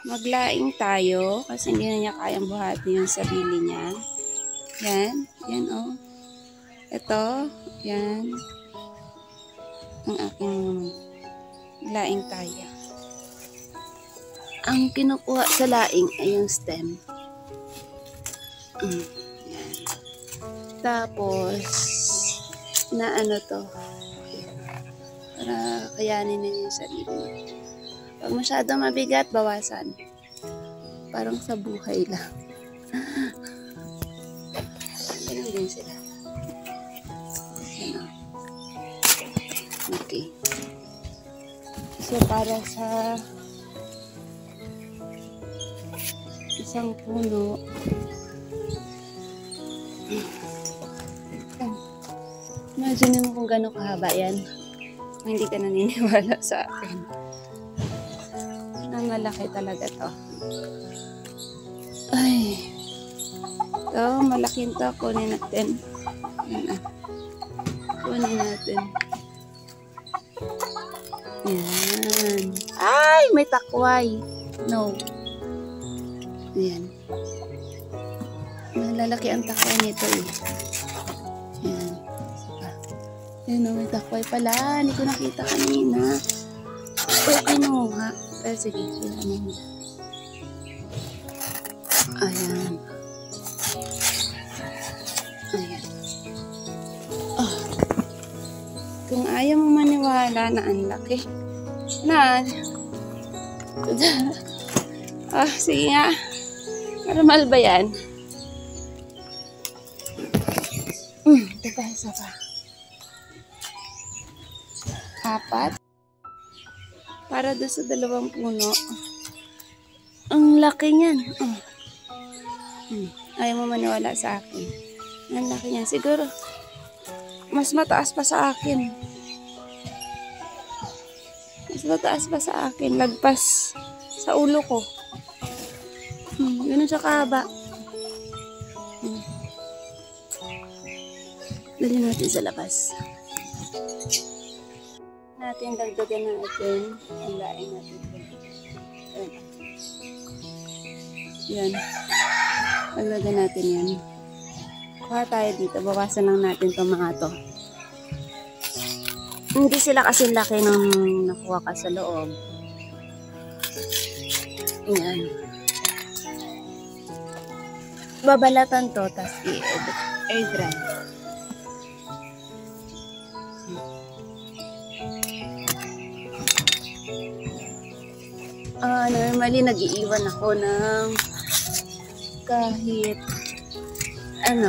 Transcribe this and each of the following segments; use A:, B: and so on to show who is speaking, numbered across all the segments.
A: Maglaing tayo kasi hindi na niya kayang buhati yung sarili niya. Yan. Yan o. Ito. Yan. Ang aking laing tayo. Ang kinukuha sa laing ay yung stem. Yan. Tapos, na ano to. Para kayanin na yung sarili niya. Pag masyado mabigat, bawasan. Parang sa buhay lang. Ganun din sila. Yan o. Okay. So, para sa isang puno, imagine mo kung gano'ng kahaba yan. Hindi ka naniniwala sa akin. Ang malaki talaga to. Ay. So, malaking to. Kunin natin. Yan ah. Kunin natin. Yan. Ay! May takway. No. Ayan. Malalaki ang takway nito eh. Yan. Yan o, may takway pala. Hindi ko nakita kanina. Uy, kinuha. Pero sige, kailangan mo. Ayan. Ayan. Oh. Kung ayaw mo maniwala na ang laki. Na. Sige nga. Normal ba yan? Ito pa, isa pa. 4. Para doon sa 2 puno. Ang laki niyan. Ayaw mo maniwala sa akin. Ang laki niyan. Siguro, mas mataas pa sa akin. Mas mataas pa sa akin. Lagpas sa ulo ko. Ganun siya kahaba. Dali natin sa labas. Dagdagan natin ang laing natin. Yan. Dagdagan natin yan. Kuha tayo dito. Bawasan lang natin itong mga to. Hindi sila kasi laki nung nakuha ka sa loob. Yan. Babalatan to, tas i-air dry. Normally, nag-iiwan ako ng kahit 3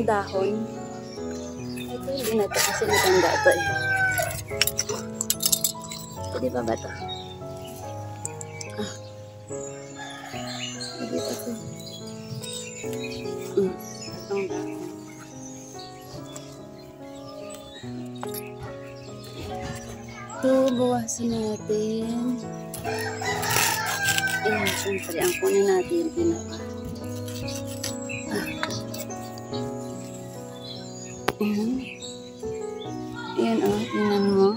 A: dahon. Ito, hindi na ito kasi maganda ito eh. Pwede pa ba ito? Pwede pa ito. 3 dahon. So, bawasan natin. Ayan, syempre, ang kunin natin yung pinaka. Ayan o, tingnan mo.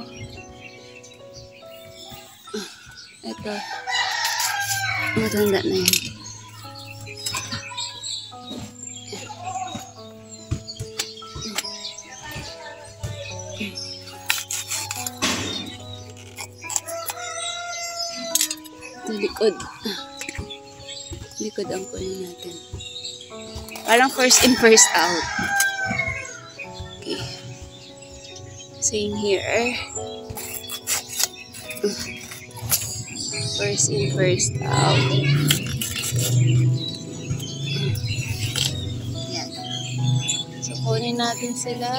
A: Ito. Matanda na yan. Likod ang kunin natin. Parang first in, first out. Okay. Same here. First in, first out. Yan. So, kunin natin sila.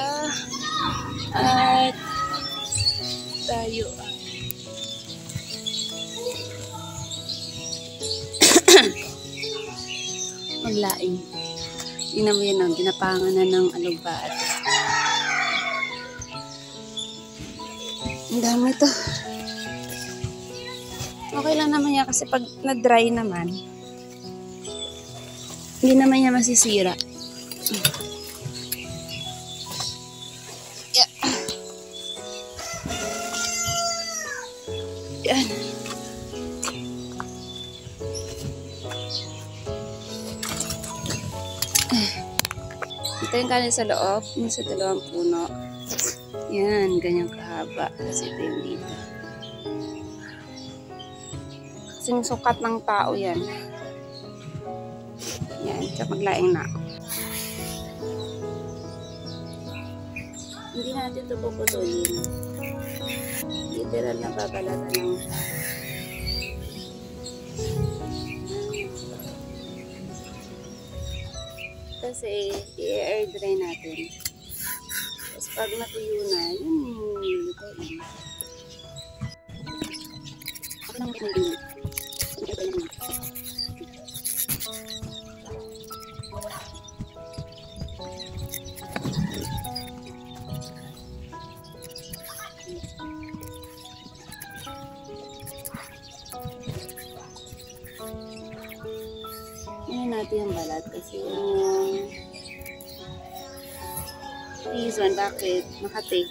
A: At tayo maglaing. Tingnan mo yan, ginapangan na ng alugbat. Ang dami to. Okay lang naman yan kasi pag na-dry naman, hindi naman niya masisira. Yan. Ito yung kanin sa loob, yung sa dalawang puno. Yan, ganyan kahaba. Kasi ito yung dito. Kasing sukat ng tao yan. Yan, sa maglaing na. Hindi natin ito puputulin. Literal na babalatan lang siya. Kasi i-air dry natin. Tapos pag natuyo na, yun lutuin. Ako lang pinagin. Yan natin yung balat kasi yung reason bakit nakatake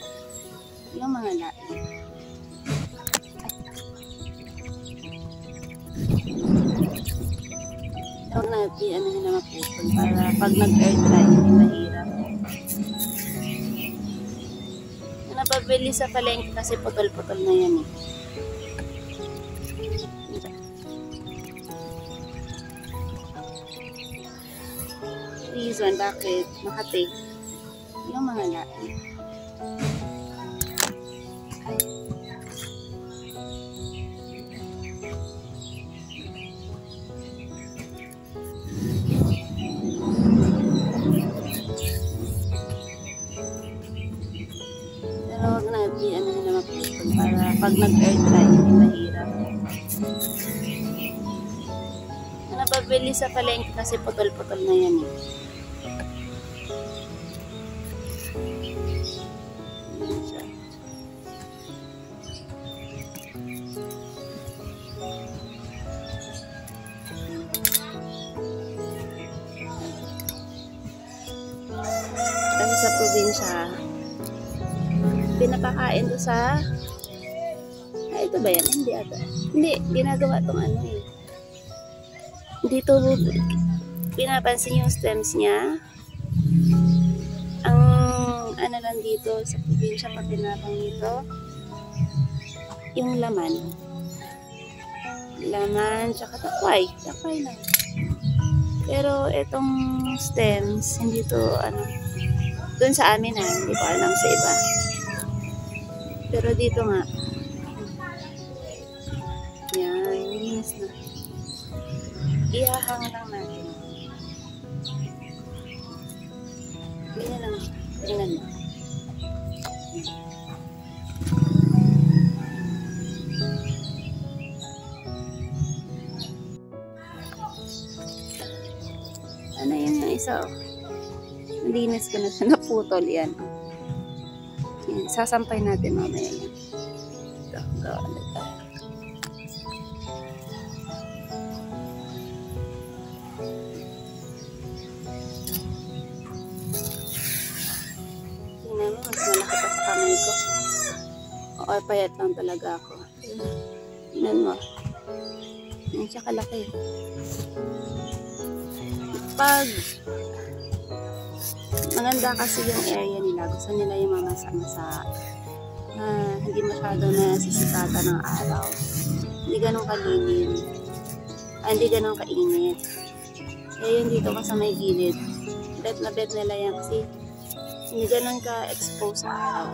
A: yung mga lain. Huwag natin ano na maputol para pag nag-air dry hindi mahirap. Napabili sa palengke kasi putol-putol na yan eh. Reason bakit nakatake yung mga lain. Pero huwag natin ano na maputol para pag nag-air dry hindi mahirap. Napabili sa palengke kasi putol-putol na yan eh. Kasi sa probinsya, pinapakain to sa ito ba yan? Hindi ata. Hindi, ginagawa tong ano eh. Dito, pinapansin yung stems niya. Ang ano lang dito, sa probinsya, pag pinapang dito, yung laman. Laman, tsaka takway. Takway lang. Pero itong stems, hindi to ano, doon sa amin hindi ko alam sa iba. Pero dito nga, yan, linis na. Ihahang lang natin. Ganyan lang siya. Tingnan mo. Ano yan yung isa oh. Malinis ko na siya. Naputol yan. Yan. Sasampay natin mamaya yan. Ito. Gawa ulit tayo. Tingnan mo. Mas malaki pa sa kamay ko. O payat lang talaga ako. Tingnan mo. Yan siya kalaki. Pag maganda kasi yung area nila, gusto nila yung mamasa-masa, hindi masyado na sisikatan ng araw, hindi ganun kalilim, hindi ganun kainit. Kaya yun dito ka sa may gilid, bet na bet nila yan kasi hindi ganun ka-expose sa araw.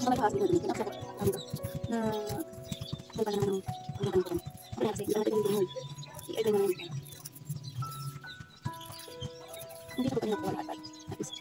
A: Nagkakasig na din, kinakasakot na punta naman ng pangkakan. Kaya kasi, isang natin yung dinul. I-air na naman. Hindi ko pa nakuha lahat. At least.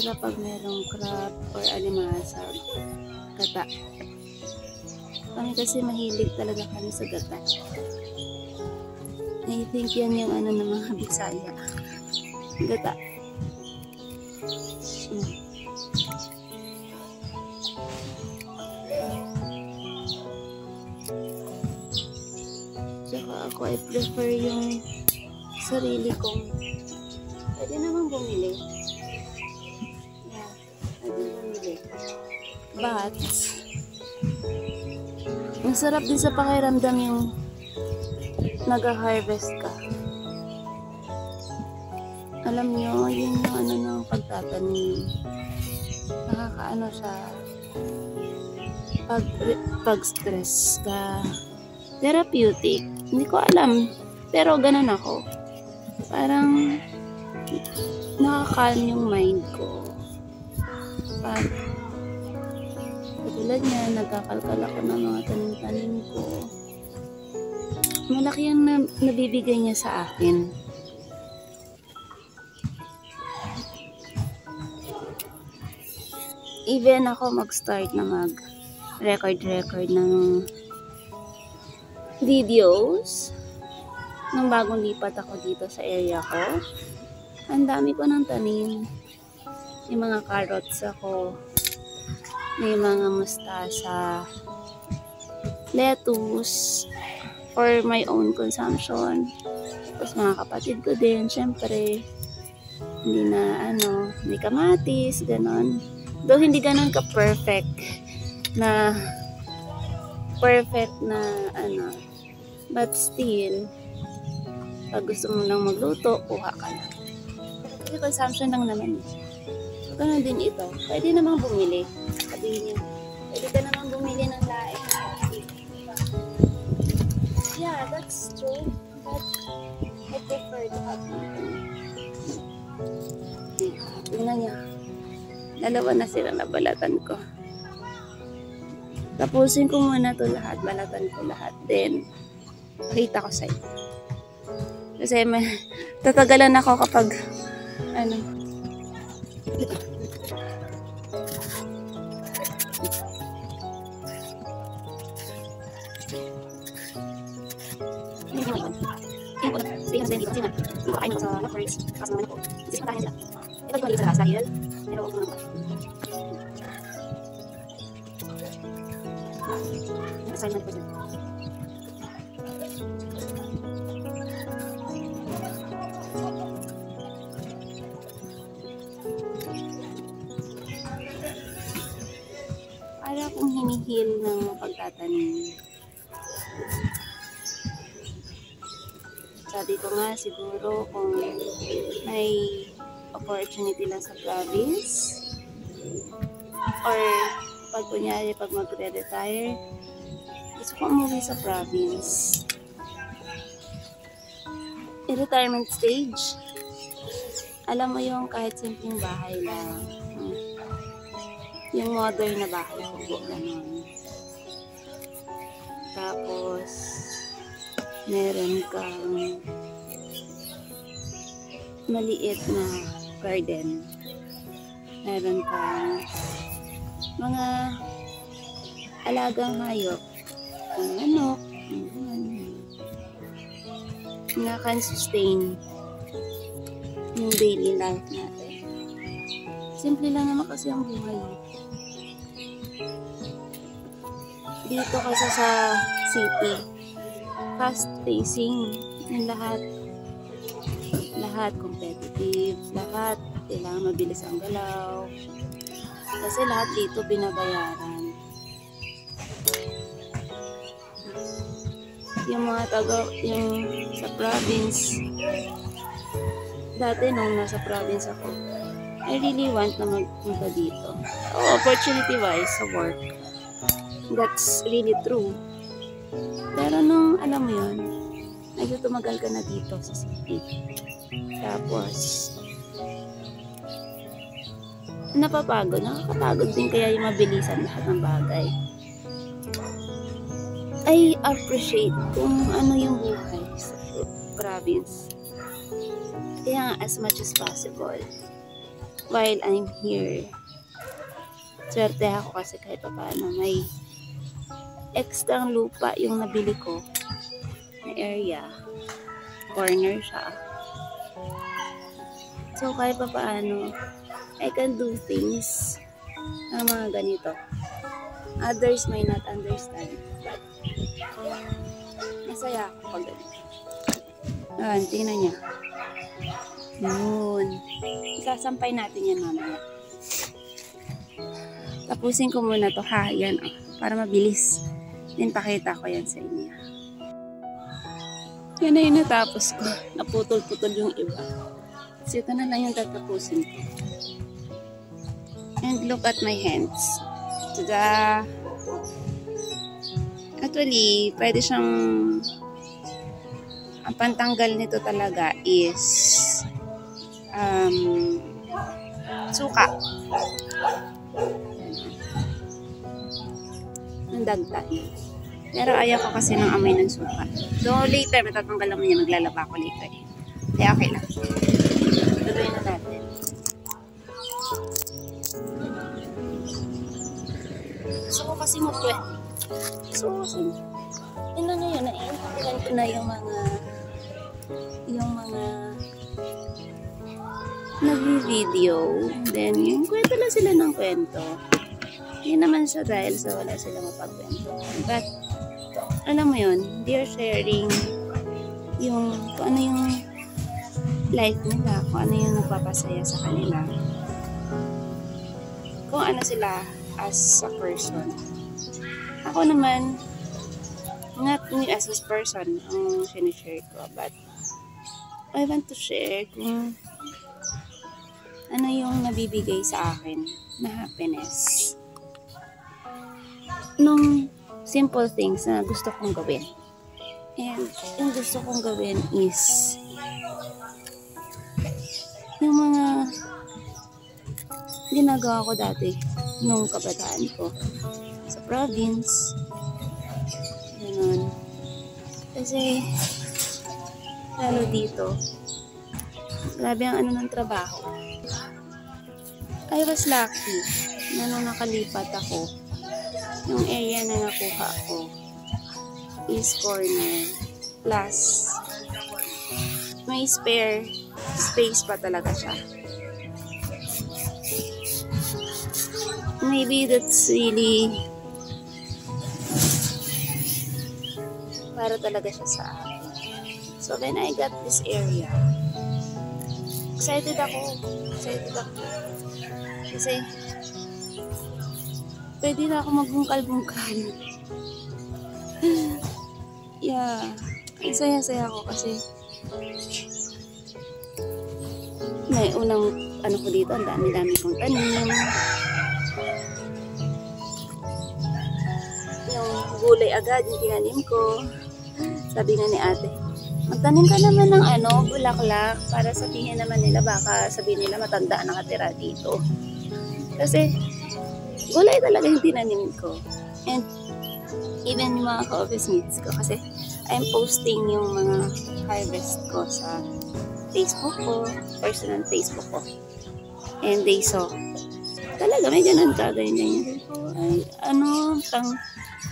A: sila pag merong crab or alimasag. Gata. Kami kasi mahilig talaga kami sa gata. I think yan yung ano ng mga Bisaya. Gata. Tsaka ako I prefer yung sarili kong pwede naman bumili. Yeah, pwede bumili. But masarap din sa pakiramdam yung nag-harvest ka. Alam nyo, yun yung ano ng pagtatanim. Nakakaano siya. Pag-stress ka. Therapeutic. Hindi ko alam. Pero ganun ako. Parang nakakalm yung mind ko. Pag katulad niya, nagkakalkal ako ng mga tanim-tanim ko. Malaki ang nabibigay niya sa akin. Even ako mag-start na mag-record ng videos nung bagong lipat ako dito sa area ko. Ang dami ko ng tanim. May mga carrots ako. May mga mustasa. Lettuce. For my own consumption. Tapos mga kapatid ko din, syempre. Hindi na hindi kamatis, ganon. Though hindi ganon ka-perfect na but still, pag gusto mo lang magluto, kuha ka lang. Kasi consumption lang naman. So, gano'n din ito. Pwede namang bumili. Sabihin niyo, pwede ka namang bumili ng laing. Yeah, that's true. But I prefer to have tingnan niya. Dalawa na sila na balatan ko. Tapusin ko muna to lahat. Balatan ko lahat. Then, pakita ko sa iyo. Kasi tatagalan ako kapag para akong hinihil ng pagtatanim. Sabi ko nga siguro kung may opportunity lang sa province or pag kunyari pag magre-retire, gusto ko umuwi sa province. I-retirement stage, alam mo yung kahit simpleng bahay lang, yung modern na bahay ko, ganun. Tapos meron kang maliit na garden. Meron kang mga alagang hayop, manok, na can sustain yung daily life natin. Simple lang naman kasi ang buhay. Dito kasi sa city, fast-pacing yung lahat competitive, lahat kailangan mabilis ang galaw kasi lahat dito binabayaran. Yung mga yung sa province, dati nung nasa province ako, I really want na magpunta dito. Opportunity wise sa work, that's really true. Pero nung alam mo yun, medyo tumagal ka na dito sa city. Tapos, nakakapagod din kaya yung mabilisan lahat ng bagay. I appreciate kung ano yung buhay sa province. Kaya as much as possible, while I'm here. Swerte ako kasi kahit pa paano may extra lupa yung nabili ko na area. Corner siya. So kahit pa paano, I can do things na mga ganito. Others may not understand. But masaya ako pag ganito. Ayan, tingnan niya. Yun. Isasampay natin yan mamaya. Tapusin ko muna to ha. Yan oh, para mabilis. Then pakita ko yan sa inyo. Yan na yung natapos ko. Naputol-putol yung iba. So ito na lang yung tatapusin ko. And look at my hands. Tada! Actually, pwede siyang ang pantanggal nito talaga is suka. Ang dagdag. Pero ayaw ko kasi ng amoy ng suka. So later, matatanggal naman niya. Maglalaba ko later. Kaya okay lang. Tuloy na natin. Gusto ko kasi mag-20. Gusto ko kasi tingnan nyo yun. Naiintindihan ko na yung mga nag-video. Then yung kwento lang sila ng kwento. Hindi naman siya dahil sa wala sila mapagkwento. But, alam mo yun, they're sharing yung, kung ano yung life nila, kung ano yung nagpapasaya sa kanila. Kung ano sila as a person. Ako naman, not me as a person ang sinishare ko, but I want to share kung ano yung nabibigay sa akin na happiness. Nung simple things na gusto kong gawin. And yung gusto kong gawin is yung mga ginagawa ko dati nung kabataan ko sa province. Ganun. Kasi lalo dito, grabe ang ano ng trabaho. I was lucky na nung nakalipat ako, yung area na nakuha ko is corner plus may spare space pa talaga siya. Maybe that's really para talaga siya sa akin. So when I got this area, excited ako. Kasi pwede na ako magbungkal-bungkal. Yeah. Saya-saya ako kasi may unang ano ko dito, ang dami-dami kong tanim. Yung gulay agad yung tinanim ko. Sabi nga ni ate, magtanim ka naman ng bulaklak para sabihin naman nila, baka sabihin nila matanda nakatira dito. Kasi gulay talaga yung tinanim ko. And even yung mga ka-office mates ko, kasi I'm posting yung mga harvest ko sa Facebook ko, personal Facebook ko. And they saw, talaga may ganun ka, ganyan. Ay,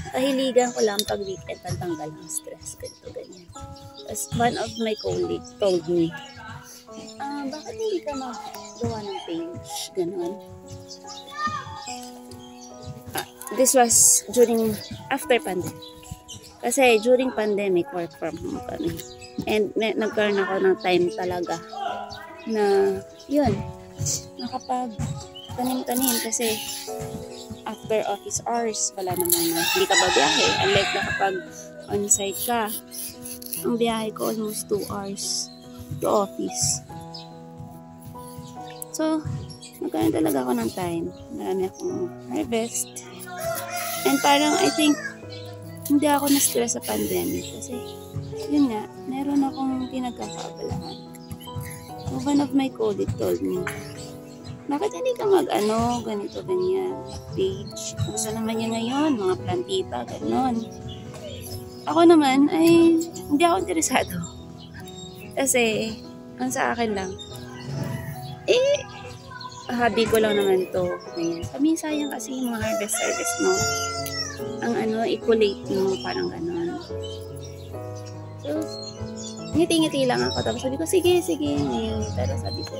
A: kahiligan ko lang pag weekend, pantanggal ng stress, ganyan. As one of my colleagues told me, bakit hindi ka magawa ng page, ganun. This was after pandemic. Kasi during pandemic, work from home kami. And nagkaroon ako ng time talaga na, yun, nakapag-tanim-tanim kasi after office hours, wala naman hindi ka ba biyahe. Unlike na kapag on-site ka, ang biyahe ko almost 2 hours to office. So, nagkaroon talaga ako ng time. Marami akong harvest. And parang, I think, hindi ako na-stress sa pandemic. Kasi, yun nga, meron akong pinagkakaabalahan. So, one of my colleagues told me, bakit hindi ka ganito, ganyan, page. Gusto naman niya ngayon, mga plantita, ganon. Ako naman, ay, hindi ako interesado. Kasi, ang sa akin lang, hobby ko lang naman to. Ayan. Kami sayang kasi yung mga harvest mo. Ang i-collate mo, parang gano'n. So, ngiti-ngiti lang ako. Tapos sabi ko, sige. Ngayon. Pero sabi ko,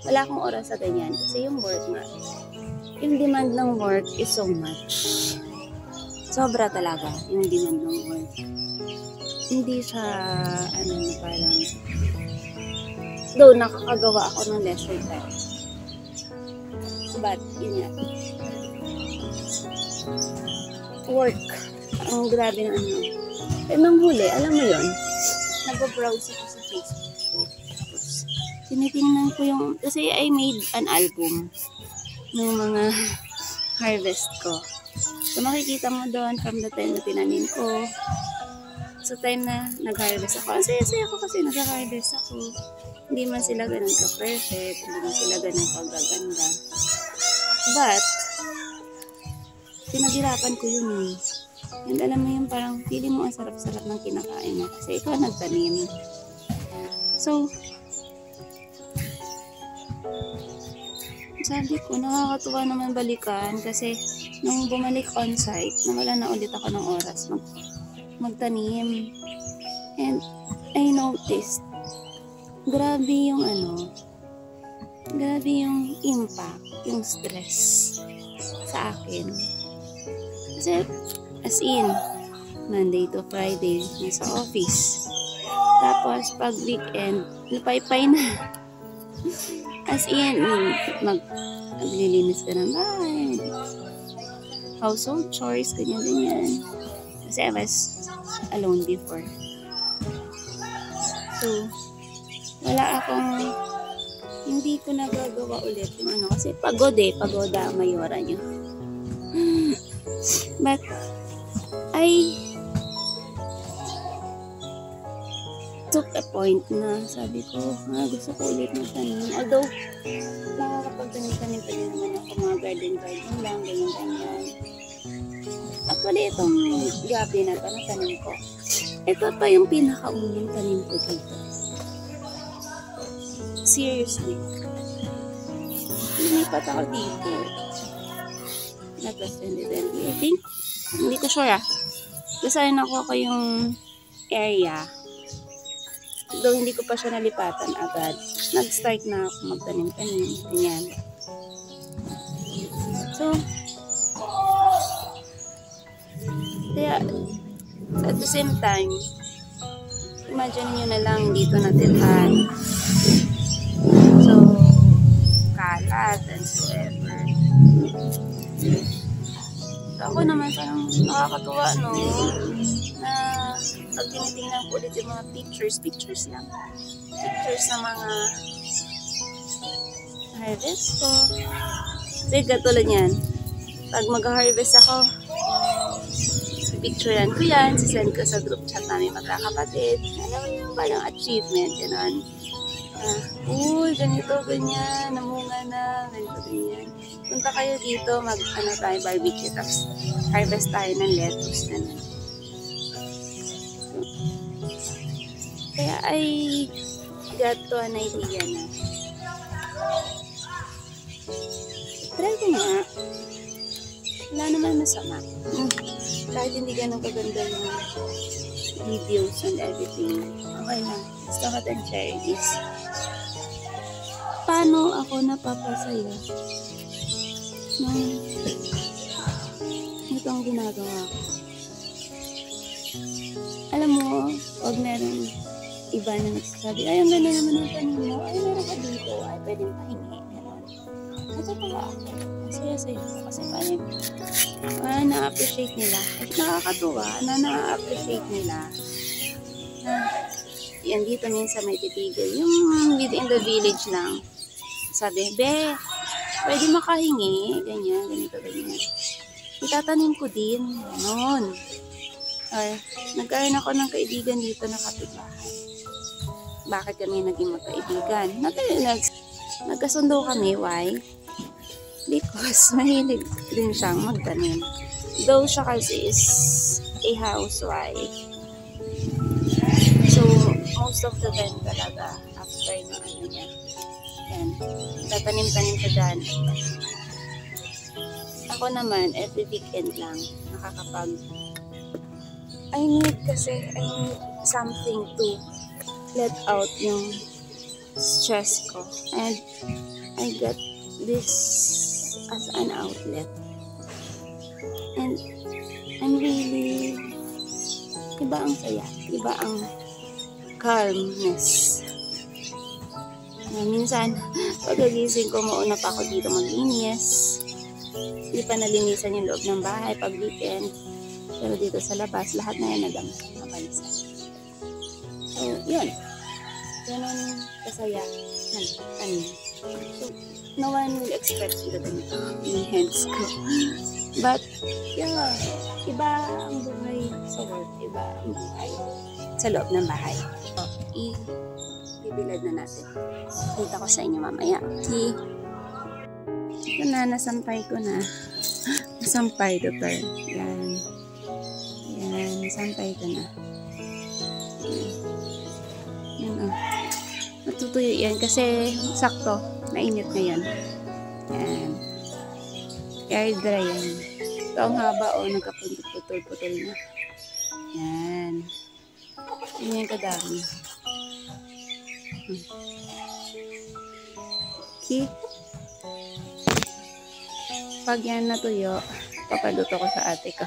A: wala akong oras sa ganyan. Kasi yung work nga, yung demand ng work is so much. Sobra talaga yung demand ng work. Hindi siya, parang, though nakakagawa ako ng leisure time. But, yun nga. Work. Ang grabe na Pero nung huli, alam mo yun, nag-browse ako sa Facebook. Tapos, tinitingnan ko yung, kasi I made an album ng mga harvest ko. So, makikita mo doon from the time na tinanim ko. So, time na nag-harvest ako. Saya ko kasi nag-harvest ako. Hindi man sila ganun ka-perfect. Hindi man sila ganun kagaganda. But, pinaghirapan ko yun eh. And alam mo yung parang feeling mo ang sarap-sarap ng kinakain mo. Kasi ikaw nagtanim. So, sabi ko, nakakatuwa naman balikan kasi nung bumalik on-site, nawala na ulit ako ng oras magtanim. And I noticed, grabe yung impact, yung stress sa akin. Kasi, as in, Monday to Friday, nasa office. Tapos, pag weekend, napaypay na. As in, maglilinis ka ng bahay. Household chores, ganyan. Kasi I was alone before. So, wala akong, hindi ko nagagawa ulit yung kasi pagoda ang mayora nyo. But, I took a point na sabi ko, gusto ko ulit magtanim. Although, nakakapagtanim pa din naman ako mga garden lang, ganyan. Actually, itong gabi na ito, natanim ko. Ito pa yung pinakaunang tanim ko dito. Seriously. Lumipat ako dito. Lagpas 2020. I think, hindi ko sure Design ako yung area. Though hindi ko pa siya nalipatan agad. Nag-start na ako magtanim-tanim. Ganyan. So, kaya, at the same time, imagine nyo na lang dito natirhan. So, kalat and so ever. So, ako naman parang nakakatuwa, no? Na pag tinitingnan ko ulit yung mga pictures lang. Pictures ng mga harvest ko. Kasi katulad yan, pag mag-harvest ako, picturean ko yan, sisend ko sa group chat namin magkakapatid. Alam mo yung parang achievement, gano'n. Uy, ganito, ganyan, namunga na, ganito, ganyan. Punta kayo dito, tayo, barbecue, tapos harvest tayo ng lettuce na. Kaya I got to an idea na try ko nga. Wala naman masama. Kahit hindi ganun kaganda yung videos and everything. Okay lang. Let's talk and share this. Paano ako napapasaya nung itong ginagawa ko? Alam mo, pag meron iba na nagsasabi, ay, ang ganda naman ang tanim mo, ay, meron ka dito, ay, pwedeng pahingi. Natutuwa ako. Masaya-saya ako kasi parang na-appreciate nila. At nakakatuwa na na-appreciate nila. Yan dito minsan may titigil. Yung within the village lang. Sabi, be, pwede makahingi. Ganyan, ganito, ganyan. Itatanim ko din. Ganon. Or, nagkaroon ako ng kaibigan dito na kapitbahay. Bakit kami naging magkaibigan? Nagkasundo kami. Why? Because mahilig din siyang magtanim. Though siya kasi is a housewife. So, most of the time talaga, after na niya, Yan. Tatanim-tanim ko dyan. Ako naman, every weekend lang, nakakapag... I need something to let out yung stress ko. And I got this as an outlet. And I'm really... Iba ang saya. Iba ang calmness. Minsan, pagkagising ko, mauna pa ako dito maglinis. Hindi pa nalinisan yung loob ng bahay pag weekend. Pero dito sa labas, lahat na yan napalisan. So, yun. Ganun kasaya. So, no one will expect that yung hands ko. But, yeah, iba ang buhay sa work. Iba ang buhay sa loob ng bahay. So, ibilad na natin. Kita ko sa inyo mamaya. Okay. Ito na, nasampay ko na. Nasampay ito, per. Yan. Yan, nasampay ko na. Yan, oh. Matutuyo yan kasi sakto. Mainit na yan. Yan. Air dry yan. Ito ang haba, oh. Nagkaputol-putol na. Yan. Yan yung kadami. Okay. Pag yan natuyo, papaluto ko sa ate ko.